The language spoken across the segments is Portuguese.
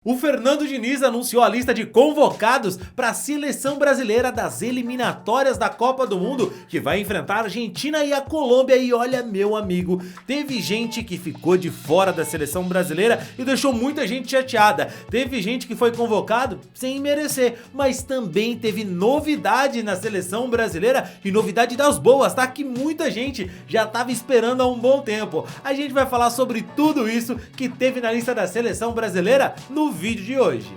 O Fernando Diniz anunciou a lista de convocados para a seleção brasileira das eliminatórias da Copa do Mundo, que vai enfrentar a Argentina e a Colômbia. E olha, meu amigo, teve gente que ficou de fora da seleção brasileira e deixou muita gente chateada. Teve gente que foi convocado sem merecer, mas também teve novidade na seleção brasileira, e novidade das boas, tá? Que muita gente já estava esperando há um bom tempo. A gente vai falar sobre tudo isso que teve na lista da seleção brasileira no vídeo de hoje.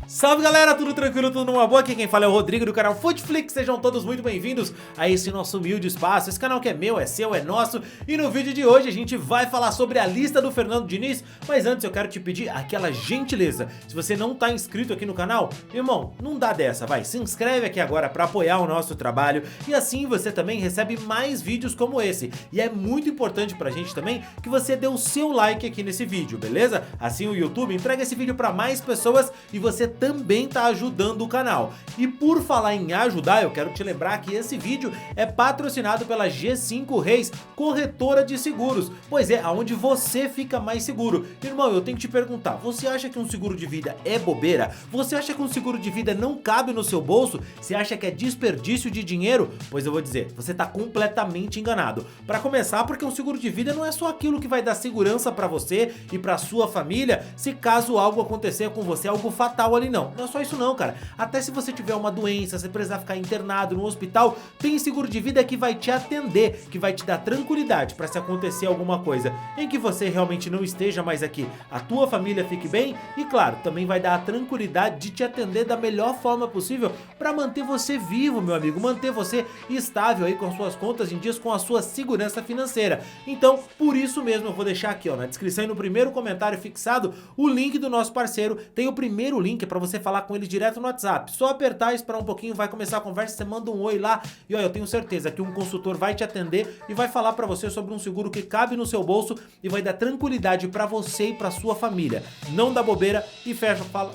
Salve galera, tudo tranquilo, tudo numa boa? Aqui quem fala é o Rodrigo do canal Futeflix. Sejam todos muito bem-vindos a esse nosso humilde espaço. Esse canal que é meu, é seu, é nosso. E no vídeo de hoje a gente vai falar sobre a lista do Fernando Diniz. Mas antes eu quero te pedir aquela gentileza. Se você não tá inscrito aqui no canal, irmão, não dá dessa, vai. Se inscreve aqui agora para apoiar o nosso trabalho. E assim você também recebe mais vídeos como esse. E é muito importante pra gente também que você dê o seu like aqui nesse vídeo, beleza? Assim o YouTube entrega esse vídeo para mais pessoas e você também tá ajudando o canal. E por falar em ajudar, eu quero te lembrar que esse vídeo é patrocinado pela G5 Reis, corretora de seguros. Pois é, aonde você fica mais seguro. Irmão, eu tenho que te perguntar, você acha que um seguro de vida é bobeira? Você acha que um seguro de vida não cabe no seu bolso? Você acha que é desperdício de dinheiro? Pois eu vou dizer, você tá completamente enganado. Para começar, porque um seguro de vida não é só aquilo que vai dar segurança para você e para sua família, se caso algo acontecer com você, algo fatal ali não. Não é só isso não, cara. Até se você tiver uma doença, se precisar ficar internado no hospital, tem seguro de vida que vai te atender, que vai te dar tranquilidade para se acontecer alguma coisa em que você realmente não esteja mais aqui, a tua família fique bem e claro, também vai dar a tranquilidade de te atender da melhor forma possível para manter você vivo, meu amigo, manter você estável aí com as suas contas em dias, com a sua segurança financeira. Então, por isso mesmo eu vou deixar aqui, ó, na descrição e no primeiro comentário fixado o link do nosso parceiro. Tem o primeiro link para você falar com ele direto no WhatsApp. Só apertar, esperar um pouquinho, vai começar a conversa, você manda um oi lá e olha, eu tenho certeza que um consultor vai te atender e vai falar para você sobre um seguro que cabe no seu bolso e vai dar tranquilidade para você e para sua família. Não dá bobeira e fecha, fala.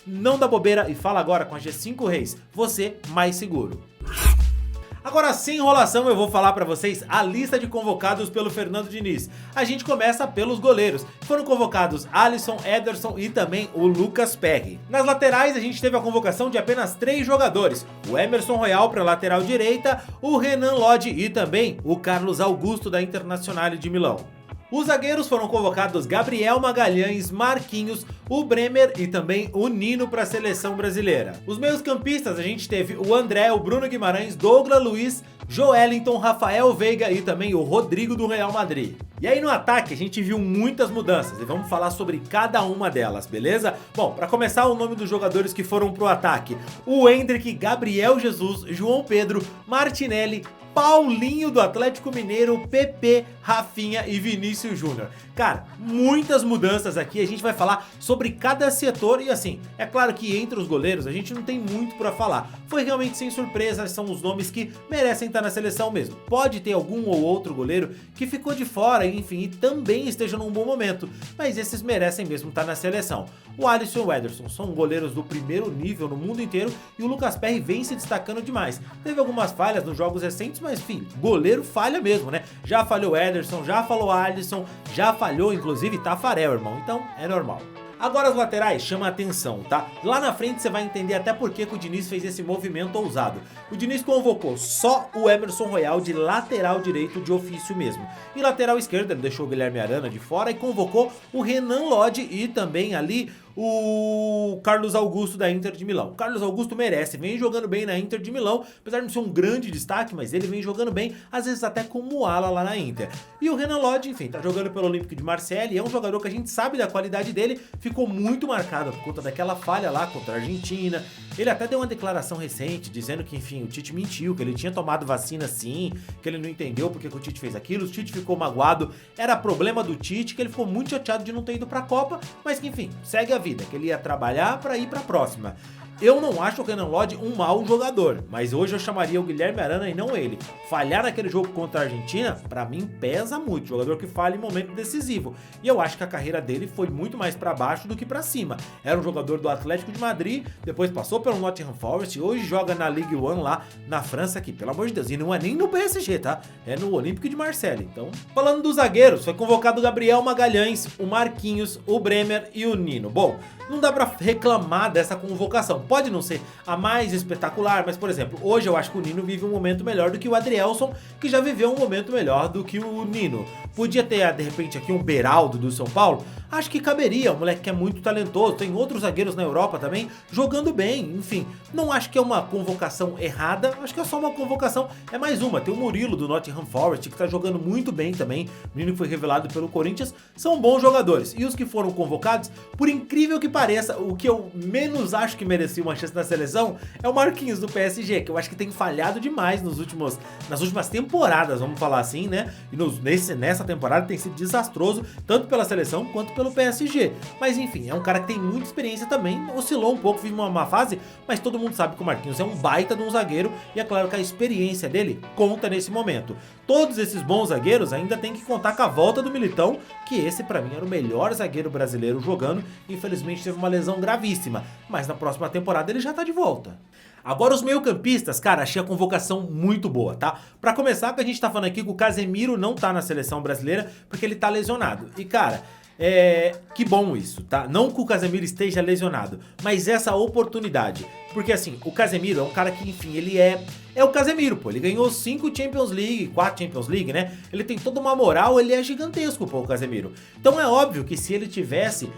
Não dá bobeira e fala agora com a G5 Reis, você mais seguro. Agora, sem enrolação, eu vou falar pra vocês a lista de convocados pelo Fernando Diniz. A gente começa pelos goleiros. Foram convocados Alisson, Ederson e também o Lucas Perry. Nas laterais, a gente teve a convocação de apenas 3 jogadores. O Emerson Royal para a lateral direita, o Renan Lodge e também o Carlos Augusto da Internazionale de Milão. Os zagueiros foram convocados Gabriel Magalhães, Marquinhos, o Bremer e também o Nino para a seleção brasileira. Os meios campistas a gente teve o André, o Bruno Guimarães, Douglas Luiz, Joelinton, Rafael Veiga e também o Rodrigo do Real Madrid. E aí no ataque a gente viu muitas mudanças e vamos falar sobre cada uma delas, beleza? Bom, para começar o nome dos jogadores que foram pro ataque: o Endrick, Gabriel Jesus, João Pedro, Martinelli, Paulinho do Atlético Mineiro, PP, Rafinha e Vinícius Júnior. Cara, muitas mudanças aqui, a gente vai falar sobre cada setor e assim, é claro que entre os goleiros a gente não tem muito pra falar. Foi realmente sem surpresa, são os nomes que merecem estar na seleção mesmo. Pode ter algum ou outro goleiro que ficou de fora, enfim, e também esteja num bom momento, mas esses merecem mesmo estar na seleção. O Alisson e o Ederson são goleiros do primeiro nível no mundo inteiro e o Lucas Perry vem se destacando demais. Teve algumas falhas nos jogos recentes, mas enfim, goleiro falha mesmo, né? Já falhou o Ederson, já falou o Alisson, já falhou inclusive Tafarel, irmão, então é normal. Agora as laterais chamam a atenção, tá? Lá na frente você vai entender até por que o Diniz fez esse movimento ousado. O Diniz convocou só o Emerson Royal de lateral direito de ofício mesmo. E lateral esquerda ele deixou o Guilherme Arana de fora e convocou o Renan Lodge e também ali o Carlos Augusto da Inter de Milão. O Carlos Augusto merece, vem jogando bem na Inter de Milão, apesar de não ser um grande destaque, mas ele vem jogando bem, às vezes até como ala lá na Inter. E o Renan Lodge, enfim, tá jogando pelo Olympique de Marseille, é um jogador que a gente sabe da qualidade dele, ficou muito marcado por conta daquela falha lá contra a Argentina. Ele até deu uma declaração recente dizendo que, enfim, o Tite mentiu, que ele tinha tomado vacina sim, que ele não entendeu porque que o Tite fez aquilo, o Tite ficou magoado, era problema do Tite, que ele ficou muito chateado de não ter ido pra Copa, mas que, enfim, segue a vida, que ele ia trabalhar para ir para a próxima. Eu não acho o Renan Lodge um mau jogador, mas hoje eu chamaria o Guilherme Arana e não ele. Falhar naquele jogo contra a Argentina, pra mim pesa muito, jogador que falha em momento decisivo. E eu acho que a carreira dele foi muito mais pra baixo do que pra cima. Era um jogador do Atlético de Madrid, depois passou pelo Nottingham Forest, hoje joga na Ligue 1 lá na França, que pelo amor de Deus, e não é nem no PSG, tá? É no Olympique de Marseille. Então, falando dos zagueiros, foi convocado o Gabriel Magalhães, o Marquinhos, o Bremer e o Nino. Bom, não dá pra reclamar dessa convocação. Pode não ser a mais espetacular, mas, por exemplo, hoje eu acho que o Nino vive um momento melhor do que o Adrielson, que já viveu um momento melhor do que o Nino. Podia ter, de repente, aqui um Beraldo do São Paulo? Acho que caberia, um moleque que é muito talentoso. Tem outros zagueiros na Europa também jogando bem, enfim. Não acho que é uma convocação errada, acho que é só uma convocação, é mais uma. Tem o Murilo do Nottingham Forest, que tá jogando muito bem também. O Nino foi revelado pelo Corinthians, são bons jogadores. E os que foram convocados, por incrível que pareça, o que eu menos acho que merecia uma chance na seleção é o Marquinhos do PSG, que eu acho que tem falhado demais nas últimas temporadas, vamos falar assim, né? E nessa temporada tem sido desastroso, tanto pela seleção quanto pelo PSG. Mas enfim, é um cara que tem muita experiência também, oscilou um pouco, vive uma má fase, mas todo mundo sabe que o Marquinhos é um baita de um zagueiro e é claro que a experiência dele conta nesse momento. Todos esses bons zagueiros ainda tem que contar com a volta do Militão, que esse pra mim era o melhor zagueiro brasileiro jogando, infelizmente teve uma lesão gravíssima, mas na próxima temporada ele já tá de volta. Agora os meio-campistas, cara, achei a convocação muito boa, tá? Pra começar, que a gente tá falando aqui que o Casemiro não tá na seleção brasileira porque ele tá lesionado. E cara, que bom isso, tá? Não que o Casemiro esteja lesionado, mas essa oportunidade. Porque assim, o Casemiro é um cara que, enfim, ele é o Casemiro, pô. Ele ganhou 5 Champions League, 4 Champions League, né? Ele tem toda uma moral, ele é gigantesco, pô, o Casemiro. Então é óbvio que se ele tivesse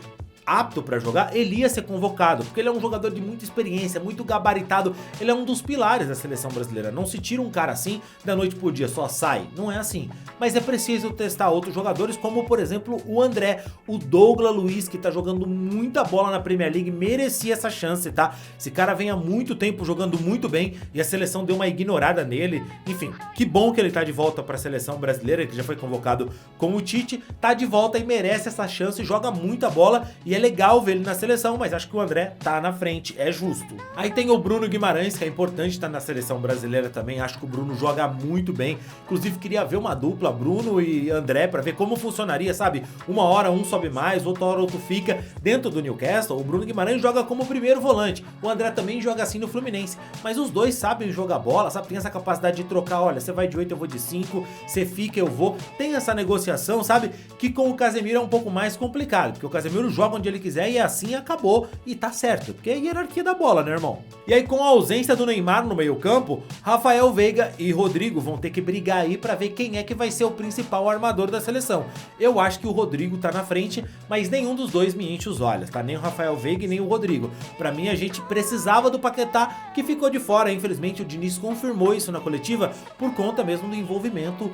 apto pra jogar, ele ia ser convocado, porque ele é um jogador de muita experiência, muito gabaritado, ele é um dos pilares da seleção brasileira. Não se tira um cara assim da noite pro dia, só sai, não é assim. Mas é preciso testar outros jogadores, como por exemplo o André, o Douglas Luiz, que tá jogando muita bola na Premier League, merecia essa chance, tá? Esse cara vem há muito tempo jogando muito bem e a seleção deu uma ignorada nele. Enfim, que bom que ele tá de volta pra seleção brasileira, que já foi convocado com o Tite, tá de volta e merece essa chance, joga muita bola e é legal ver ele na seleção, mas acho que o André tá na frente, é justo. Aí tem o Bruno Guimarães, que é importante estar na seleção brasileira também, acho que o Bruno joga muito bem, inclusive queria ver uma dupla, Bruno e André, pra ver como funcionaria, sabe? Uma hora um sobe mais, outra hora outro fica. Dentro do Newcastle, o Bruno Guimarães joga como primeiro volante, o André também joga assim no Fluminense, mas os dois sabem jogar bola, sabe? Tem essa capacidade de trocar, olha, você vai de 8, eu vou de 5, você fica, eu vou. Tem essa negociação, sabe? Que com o Casemiro é um pouco mais complicado, porque o Casemiro joga onde ele quiser e assim acabou, e tá certo, porque é a hierarquia da bola, né, irmão? E aí com a ausência do Neymar no meio campo, Rafael Veiga e Rodrigo vão ter que brigar aí pra ver quem é que vai ser o principal armador da seleção. Eu acho que o Rodrigo tá na frente, mas nenhum dos dois me enche os olhos, tá? Nem o Rafael Veiga e nem o Rodrigo. Pra mim a gente precisava do Paquetá, que ficou de fora, infelizmente o Diniz confirmou isso na coletiva, por conta mesmo do envolvimento,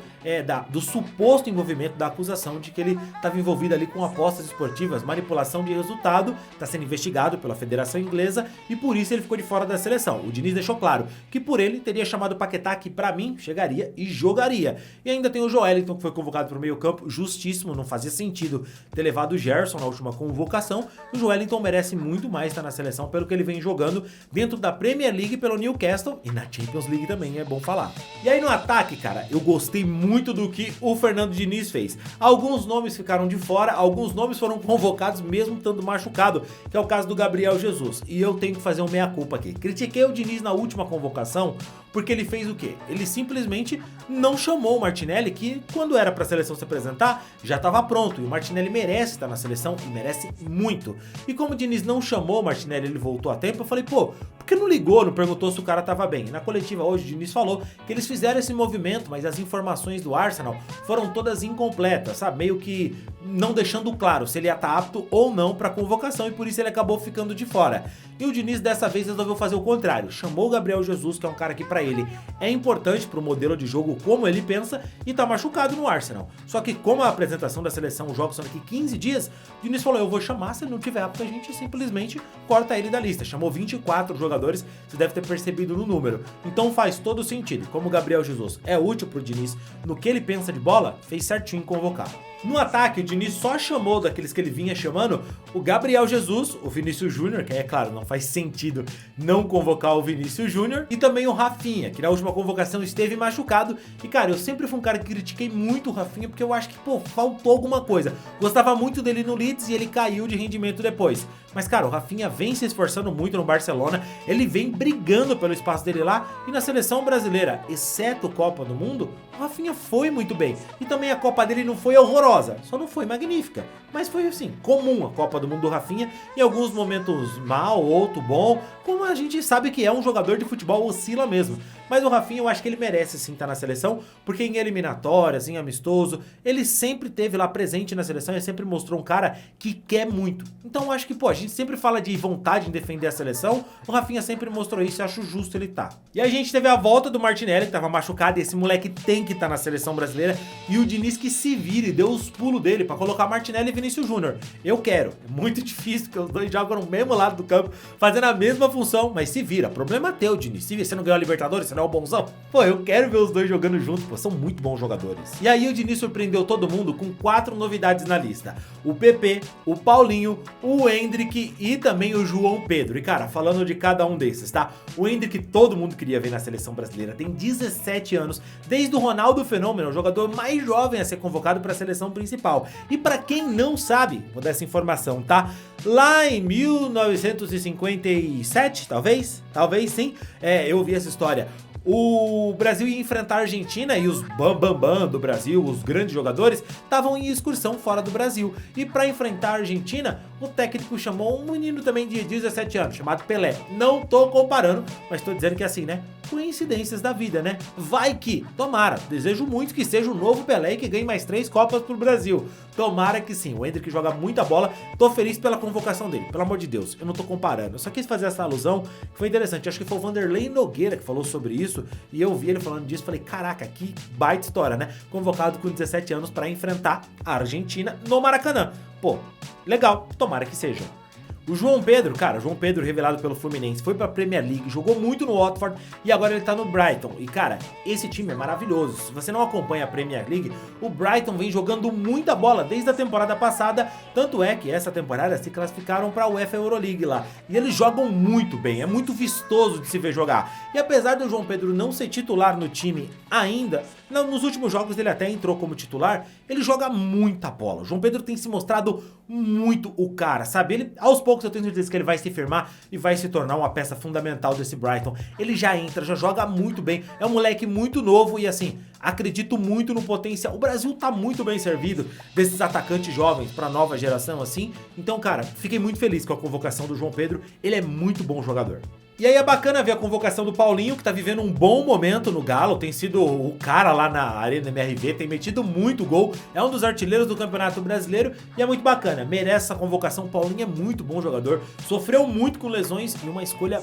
do suposto envolvimento da acusação de que ele estava envolvido ali com apostas esportivas, manipulação de resultado, está sendo investigado pela Federação Inglesa e por isso ele ficou de fora da seleção. O Diniz deixou claro que por ele teria chamado o Paquetá, que pra mim chegaria e jogaria. E ainda tem o Joelinton, que foi convocado para o meio campo, justíssimo, não fazia sentido ter levado o Gerson na última convocação. O Joelinton merece muito mais estar na seleção pelo que ele vem jogando dentro da Premier League pelo Newcastle e na Champions League também, é bom falar. E aí no ataque, cara, eu gostei muito do que o Fernando Diniz fez. Alguns nomes ficaram de fora, alguns nomes foram convocados mesmo estando machucado, que é o caso do Gabriel Jesus. E eu tenho que fazer um meia-culpa aqui. Critiquei o Diniz na última convocação porque ele fez o quê? Ele simplesmente não chamou o Martinelli, que quando era pra seleção se apresentar, já estava pronto. E o Martinelli merece estar na seleção e merece muito. E como o Diniz não chamou o Martinelli, ele voltou a tempo, eu falei, pô, por que não ligou, não perguntou se o cara tava bem? Na coletiva hoje o Diniz falou que eles fizeram esse movimento, mas as informações do Arsenal foram todas incompletas, sabe? Meio que não deixando claro se ele ia estar apto ou não pra convocação e por isso ele acabou ficando de fora. E o Diniz dessa vez resolveu fazer o contrário, chamou o Gabriel Jesus, que é um cara que pra ele é importante pro modelo de jogo como ele pensa e tá machucado no Arsenal. Só que como a apresentação da seleção, os jogos são daqui 15 dias, o Diniz falou, eu vou chamar, se ele não tiver apto a gente simplesmente corta ele da lista. Chamou 24 jogadores, você deve ter percebido no número. Então faz todo sentido, como o Gabriel Jesus é útil pro Diniz no que ele pensa de bola, fez certinho em convocar. No ataque, o Diniz só chamou daqueles que ele vinha chamando o Gabriel Jesus, o Vinícius Júnior, que é claro, não faz sentido não convocar o Vinícius Júnior, e também o Rafinha, que na última convocação esteve machucado. E cara, eu sempre fui um cara que critiquei muito o Rafinha, porque eu acho que, pô, faltou alguma coisa. Gostava muito dele no Leeds e ele caiu de rendimento depois. Mas cara, o Rafinha vem se esforçando muito no Barcelona, ele vem brigando pelo espaço dele lá, e na seleção brasileira, exceto Copa do Mundo, o Rafinha foi muito bem. E também a Copa dele não foi horrorosa, só não foi magnífica, mas foi assim, comum a Copa do Mundo do Rafinha, em alguns momentos mal, outro bom, como a gente sabe que é um jogador de futebol, oscila mesmo. Mas o Rafinha eu acho que ele merece sim estar na seleção, porque em eliminatórias, em amistoso, ele sempre teve lá presente na seleção e sempre mostrou um cara que quer muito. Então eu acho que, pô, a gente sempre fala de vontade em defender a seleção, o Rafinha sempre mostrou isso e acho justo ele tá. E a gente teve a volta do Martinelli, que tava machucado, e esse moleque tem que estar na seleção brasileira, e o Diniz que se vire, deu os pulos dele pra colocar Martinelli e Vinícius Júnior. Eu quero, é muito difícil, porque os dois jogam no mesmo lado do campo, fazendo a mesma função, mas se vira, problema é teu, Diniz, se você não ganhou a Libertadores, você não é o bonzão? Pô, eu quero ver os dois jogando juntos, pô, são muito bons jogadores. E aí o Diniz surpreendeu todo mundo com 4 novidades na lista: o PP, o Paulinho, o Endrick e também o João Pedro. E cara, falando de cada um desses, tá? O Endrick todo mundo queria ver na seleção brasileira, tem 17 anos, desde o Ronaldo Fenômeno, o jogador mais jovem a ser convocado para a seleção principal. E para quem não sabe, vou dar essa informação, tá? Lá em 1957, talvez sim, eu ouvi essa história. O Brasil ia enfrentar a Argentina e os bambambam do Brasil, os grandes jogadores, estavam em excursão fora do Brasil. E para enfrentar a Argentina, o técnico chamou um menino também de 17 anos, chamado Pelé. Não tô comparando, mas tô dizendo que é assim, né? Coincidências da vida, né? Vai que, tomara, desejo muito que seja o novo Pelé e que ganhe mais 3 Copas pro Brasil. Tomara que sim, o Endrick joga muita bola, tô feliz pela convocação dele, pelo amor de Deus, eu não tô comparando. Eu só quis fazer essa alusão, que foi interessante, acho que foi o Vanderlei Nogueira que falou sobre isso, e eu vi ele falando disso, falei, caraca, que baita história, né? Convocado com 17 anos pra enfrentar a Argentina no Maracanã. Pô, legal, tomara que seja. O João Pedro, cara, João Pedro revelado pelo Fluminense, foi pra Premier League, jogou muito no Watford e agora ele tá no Brighton. E cara, esse time é maravilhoso. Se você não acompanha a Premier League, o Brighton vem jogando muita bola desde a temporada passada, tanto é que essa temporada se classificaram pra UEFA Euroleague lá. E eles jogam muito bem, é muito vistoso de se ver jogar. E apesar do João Pedro não ser titular no time ainda, nos últimos jogos ele até entrou como titular, ele joga muita bola. O João Pedro tem se mostrado muito o cara, sabe? Ele, aos poucos eu tenho certeza que ele vai se firmar e vai se tornar uma peça fundamental desse Brighton. Ele já entra, já joga muito bem, é um moleque muito novo e assim, acredito muito no potencial. O Brasil tá muito bem servido desses atacantes jovens pra nova geração assim. Então, cara, fiquei muito feliz com a convocação do João Pedro, ele é muito bom jogador. E aí é bacana ver a convocação do Paulinho, que tá vivendo um bom momento no Galo, tem sido o cara lá na Arena MRV, tem metido muito gol, é um dos artilheiros do Campeonato Brasileiro e é muito bacana, merece essa convocação. O Paulinho é muito bom jogador, sofreu muito com lesões e uma escolha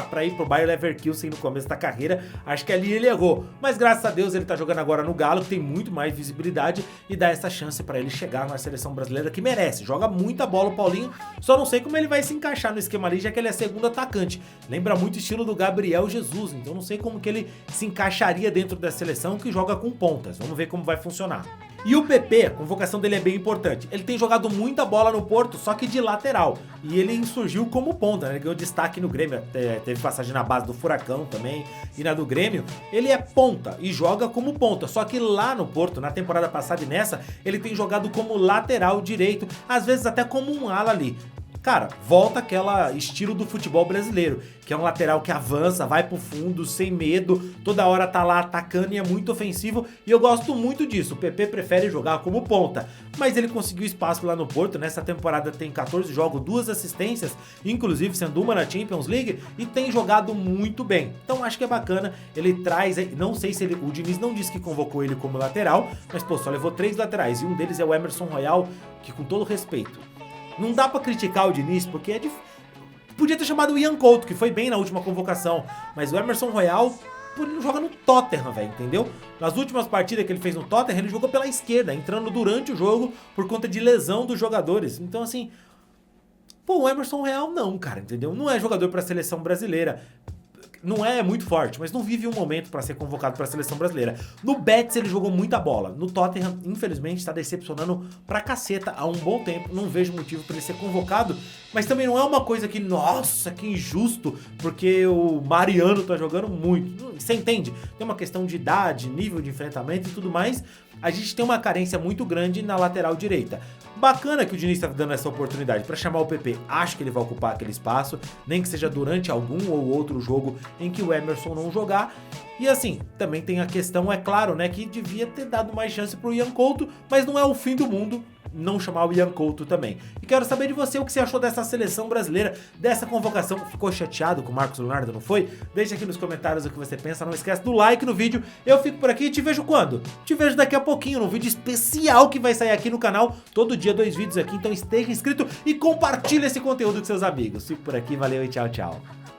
pra ir pro Bayer Leverkusen no começo da carreira, acho que ali ele errou, mas graças a Deus ele tá jogando agora no Galo, que tem muito mais visibilidade e dá essa chance pra ele chegar na seleção brasileira, que merece, joga muita bola o Paulinho, só não sei como ele vai se encaixar no esquema ali, já que ele é segundo atacante. Lembra muito o estilo do Gabriel Jesus, então não sei como que ele se encaixaria dentro da seleção que joga com pontas. Vamos ver como vai funcionar. E o PP, a convocação dele é bem importante. Ele tem jogado muita bola no Porto, só que de lateral. E ele surgiu como ponta, né? Ele ganhou destaque no Grêmio, teve passagem na base do Furacão também. E na do Grêmio, ele é ponta e joga como ponta. Só que lá no Porto, na temporada passada e nessa, ele tem jogado como lateral direito, às vezes até como um ala ali. Cara, volta aquela estilo do futebol brasileiro, que é um lateral que avança, vai pro fundo, sem medo, toda hora tá lá atacando e é muito ofensivo, e eu gosto muito disso. O PP prefere jogar como ponta, mas ele conseguiu espaço lá no Porto, nessa temporada tem 14 jogos, 2 assistências, inclusive sendo uma na Champions League, e tem jogado muito bem. Então acho que é bacana, ele traz, não sei se o Diniz não disse que convocou ele como lateral, mas pô, só levou 3 laterais, e um deles é o Emerson Royal, que com todo respeito, não dá pra criticar o Diniz, porque é difícil. Podia ter chamado o Ian Couto, que foi bem na última convocação, mas o Emerson Royal, ele não joga no Tottenham, velho, entendeu? Nas últimas partidas que ele fez no Tottenham, ele jogou pela esquerda, entrando durante o jogo por conta de lesão dos jogadores. Então, assim, pô, o Emerson Royal não, cara, entendeu? Não é jogador pra seleção brasileira. não é muito forte, mas não vive um momento pra ser convocado pra seleção brasileira. No Betis ele jogou muita bola. No Tottenham, infelizmente, tá decepcionando pra caceta há um bom tempo. Não vejo motivo pra ele ser convocado, mas também não é uma coisa que, nossa, que injusto, porque o Mariano tá jogando muito. Você entende? Tem uma questão de idade, nível de enfrentamento e tudo mais. A gente tem uma carência muito grande na lateral direita. Bacana que o Diniz tá dando essa oportunidade para chamar o PP. Acho que ele vai ocupar aquele espaço, nem que seja durante algum ou outro jogo em que o Emerson não jogar. E assim, também tem a questão, é claro, né, que devia ter dado mais chance pro Ian Couto, mas não é o fim do mundo não chamar o Ian Couto também. E quero saber de você o que você achou dessa seleção brasileira, dessa convocação. Ficou chateado com o Marcos Leonardo, não foi? Deixa aqui nos comentários o que você pensa, não esquece do like no vídeo. Eu fico por aqui e te vejo quando? Te vejo daqui a pouquinho, num vídeo especial que vai sair aqui no canal. Todo dia 2 vídeos aqui, então esteja inscrito e compartilhe esse conteúdo com seus amigos. Fico por aqui, valeu e tchau, tchau.